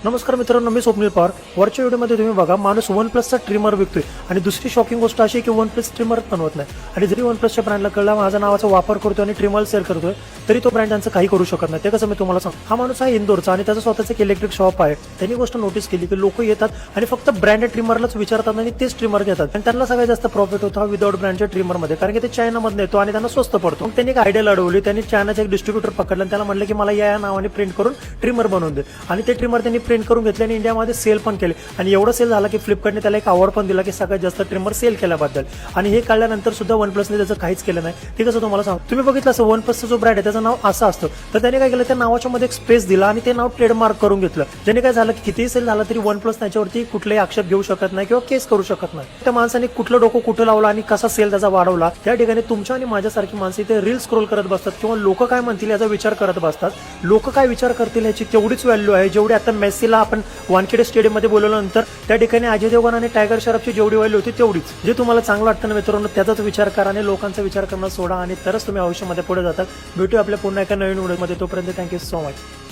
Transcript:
नमस्कार मित्रांनो, मी स्वप्नील पवार. वरच्या व्हिडिओमध्ये तुम्ही बघा, माणूस वन प्लसचा ट्रिमर विकतोय आणि दुसरी शॉकिंग गोष्ट अशी की वन प्लस ट्रिमर बनवत नाही. आणि जरी वन प्लसच्या ब्रँडला कळला माझा नावाचा वापर करतोय आणि ट्रिमर सेल करतोय, तरी तो ब्रँड त्यांचं काही करू शकत नाही. ते कसं मी तुम्हाला सांग, हा माणूस आहे इंदोरचा आणि त्याचं स्वतःचं एक इलेक्ट्रिक शॉप आहे. त्यांनी गोष्ट नोटीस केली की लोक येतात आणि फक्त ब्रँडेड ट्रिमरलाच विचारतात आणि तेच ट्रिमर घेतात आणि त्यांना सगळ्यात जास्त प्रॉफिट होतो हा विदाउट ब्रँडच्या ट्रिमरमध्ये, कारण की ते चायनामधून येतो आणि त्यांना स्वस्त पडतो. त्यांनी एक आयडिया लढवली. त्यांनी चायनाचा एक डिस्ट्रीब्युटर पकडला आणि त्याला म्हटलं की मला या नावाने प्रिंट करून ट्रिमर बनवून दे. आणि ते ट्रिमर त्यांनी प्रिंट करून घेतले आणि इंडियामध्ये सेल पण केले. आणि एवढं सेल झाला की फ्लिपकार्टने त्याला एक अवॉर्ड पण दिला की सगळ्यात जास्त ट्रिमर सेल केल्याबद्दल. आणि हे कळल्यानंतर सुद्धा वन प्लसने त्याचं काहीच केलं नाही. ते कसं तुम्हाला सांग, तुम्ही बघितलं असं वन प्लसचा जो ब्रँड आहे त्याचं नाव असं असतं, तर त्याने काय केलं, त्या नावाच्या मध्ये एक स्पेस दिला आणि ते नाव ट्रेडमार्क करून घेतलं. ज्याने काय झालं की कितीही सेल झाला तरी वन प्लस त्याच्यावरती कुठलाही आक्षेप घेऊ शकत नाही किंवा केस करू शकत नाही. त्या माणसाने कुठलं डोकं कुठं लावलं आणि कसा सेल त्याचा वाढवला, त्या ठिकाणी तुमच्या आणि माझ्यासारखी माणसं इथे रील स्क्रोल करत बसतात किंवा लोक काय म्हणतील याचा विचार करत बसतात. लोक काय विचार करतील याची तेवढीच व्हॅल्यू आहे जेवढी आता मेसीला आपण वानखेडे स्टेडियममध्ये बोलवल्यानंतर त्या ठिकाणी अजय देवगण आणि टायगर श्रॉफची जेवढी व्हॅल्यू होती तेवढीच. जे तुम्हाला चांगलं वाटतं ना मित्रांनो, त्याचाच विचार करा आणि लोकांचा विचार करणं सोडा आणि तरच तुम्ही आयुष्यामध्ये पुढे जातात. भेटूया आपल्या पुन्हा एका नवीन व्हिडिओमध्ये. तोपर्यंत थँक्यू सो मच.